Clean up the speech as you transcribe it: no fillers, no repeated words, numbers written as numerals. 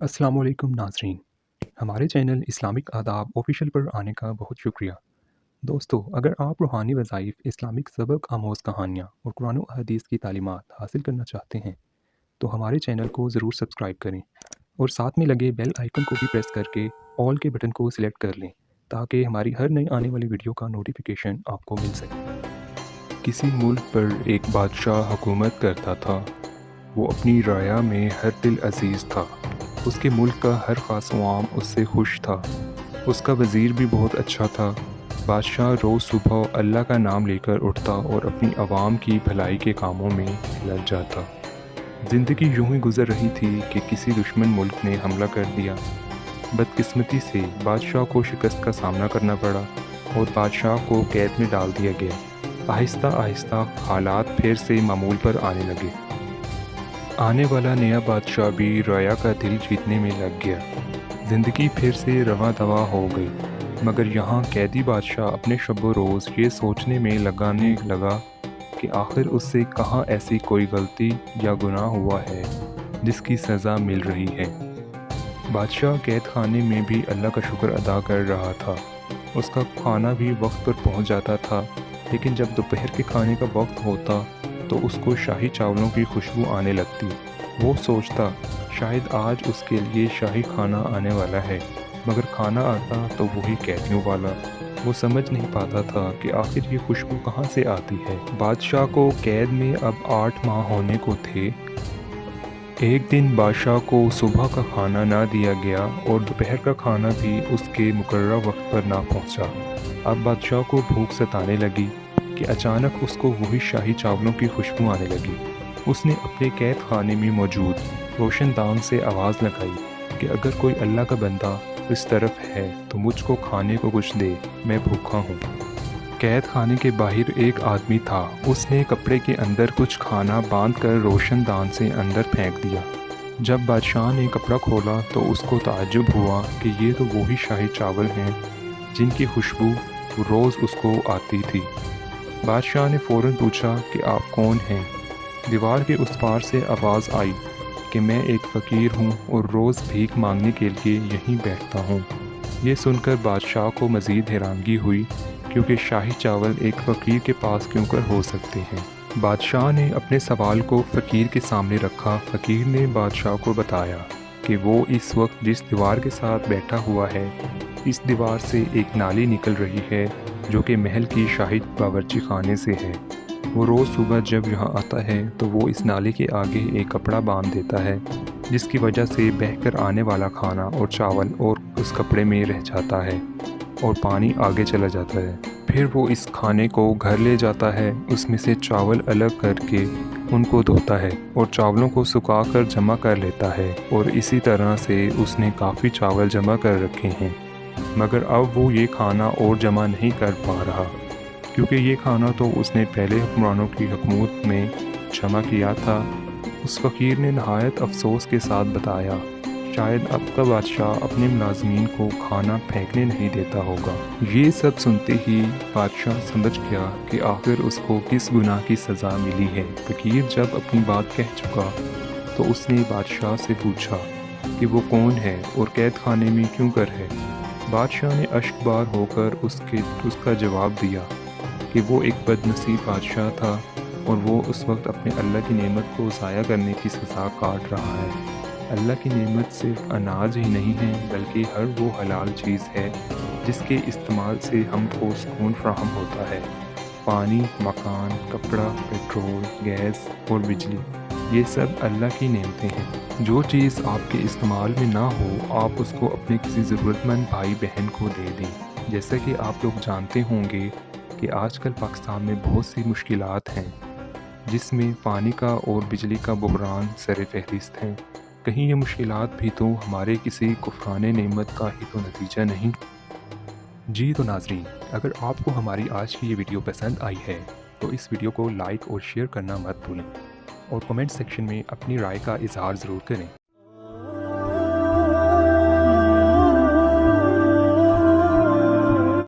अस्सलाम वालेकुम नाज़रीन, हमारे चैनल इस्लामिक आदाब ऑफिशियल पर आने का बहुत शुक्रिया। दोस्तों, अगर आप रूहानी वज़ाइफ, इस्लामिक सबक आमोज़ कहानियाँ और कुरान और हदीस की तालीमात हासिल करना चाहते हैं तो हमारे चैनल को ज़रूर सब्सक्राइब करें और साथ में लगे बेल आइकन को भी प्रेस करके ऑल के बटन को सिलेक्ट कर लें ताकि हमारी हर नई आने वाली वीडियो का नोटिफिकेशन आपको मिल सके। किसी मुल्क पर एक बादशाह हुकूमत करता था। वो अपनी राया में हर दिल अजीज़ था। उसके मुल्क का हर ख़ास अवाम उससे खुश था। उसका वज़ीर भी बहुत अच्छा था। बादशाह रोज़ सुबह अल्लाह का नाम लेकर उठता और अपनी आवाम की भलाई के कामों में लग जाता। ज़िंदगी यूं ही गुज़र रही थी कि किसी दुश्मन मुल्क ने हमला कर दिया। बदकिस्मती से बादशाह को शिकस्त का सामना करना पड़ा और बादशाह को कैद में डाल दिया गया। आहिस्ता आहिस्ता हालात फिर से मामूल पर आने लगे। आने वाला नया बादशाह भी राया का दिल जीतने में लग गया। ज़िंदगी फिर से रवा दवा हो गई, मगर यहाँ कैदी बादशाह अपने शब रोज़ ये सोचने में लगाने लगा कि आखिर उससे कहाँ ऐसी कोई गलती या गुनाह हुआ है जिसकी सज़ा मिल रही है। बादशाह कैद खाने में भी अल्लाह का शुक्र अदा कर रहा था। उसका खाना भी वक्त पर पहुँच जाता था, लेकिन जब दोपहर के खाने का वक्त होता तो उसको शाही चावलों की खुशबू आने लगती। वो सोचता शायद आज उसके लिए शाही खाना आने वाला है, मगर खाना आता तो वही कैदियों वाला। वो समझ नहीं पाता था कि आखिर ये खुशबू कहाँ से आती है। बादशाह को कैद में अब 8 माह होने को थे। एक दिन बादशाह को सुबह का खाना ना दिया गया और दोपहर का खाना भी उसके मुकर्रर वक्त पर ना पहुंचा। अब बादशाह को भूख सताने लगी कि अचानक उसको वही शाही चावलों की खुशबू आने लगी। उसने अपने कैद खाने में मौजूद रोशनदान से आवाज़ लगाई कि अगर कोई अल्लाह का बंदा इस तरफ है तो मुझको खाने को कुछ दे, मैं भूखा हूँ। कैद खाने के बाहर एक आदमी था। उसने कपड़े के अंदर कुछ खाना बांधकर रोशनदान से अंदर फेंक दिया। जब बादशाह ने कपड़ा खोला तो उसको ताज्जुब हुआ कि ये तो वही शाही चावल हैं जिनकी खुशबू रोज़ उसको आती थी। बादशाह ने फ़ौरन पूछा कि आप कौन हैं? दीवार के उस पार से आवाज़ आई कि मैं एक फ़कीर हूँ और रोज़ भीख मांगने के लिए यहीं बैठता हूँ। ये सुनकर बादशाह को मज़ीद हैरानगी हुई, क्योंकि शाही चावल एक फ़कीर के पास क्यों कर हो सकते हैं। बादशाह ने अपने सवाल को फ़कीर के सामने रखा। फ़कीर ने बादशाह को बताया कि वो इस वक्त जिस दीवार के साथ बैठा हुआ है, इस दीवार से एक नाली निकल रही है जो कि महल की शाही बावर्ची खाने से है। वो रोज़ सुबह जब यहाँ आता है तो वो इस नाली के आगे एक कपड़ा बांध देता है, जिसकी वजह से बहकर आने वाला खाना और चावल और उस कपड़े में रह जाता है और पानी आगे चला जाता है। फिर वो इस खाने को घर ले जाता है, उसमें से चावल अलग करके उनको धोता है और चावलों को सुखाकर जमा कर लेता है। और इसी तरह से उसने काफ़ी चावल जमा कर रखे हैं, मगर अब वो ये खाना और जमा नहीं कर पा रहा, क्योंकि ये खाना तो उसने पहले हुक्मरानों की हुकूमत में जमा किया था। उस फ़कीर ने नहायत अफसोस के साथ बताया, शायद अब का बादशाह अपने मुलाजमीन को खाना फेंकने नहीं देता होगा। ये सब सुनते ही बादशाह समझ गया कि आखिर उसको किस गुनाह की सज़ा मिली है। फ़कीर जब अपनी बात कह चुका तो उसने बादशाह से पूछा कि वो कौन है और कैद खाने में क्यों कर है। बादशाह ने अश्कबार होकर उसका जवाब दिया कि वो एक बदनसीब बादशाह था और वो उस वक्त अपने अल्लाह की नेमत को ज़ाया करने की सज़ा काट रहा है। अल्लाह की नेमत सिर्फ अनाज ही नहीं है, बल्कि हर वो हलाल चीज़ है जिसके इस्तेमाल से हमको सुकून फराहम होता है। पानी, मकान, कपड़ा, पेट्रोल, गैस और बिजली, ये सब अल्लाह की नेमतें हैं। जो चीज़ आपके इस्तेमाल में ना हो, आप उसको अपने किसी ज़रूरतमंद भाई बहन को दे दें। जैसा कि आप लोग जानते होंगे कि आजकल पाकिस्तान में बहुत सी मुश्किलात हैं, जिसमें पानी का और बिजली का बहरान सर फहरिस्त हैं। कहीं ये मुश्किलात भी तो हमारे किसी कुफराने नेमत का ही तो नतीजा नहीं। जी तो नाजरीन, अगर आपको हमारी आज की ये वीडियो पसंद आई है तो इस वीडियो को लाइक और शेयर करना मत भूलें और कमेंट सेक्शन में अपनी राय का इजहार ज़रूर करें।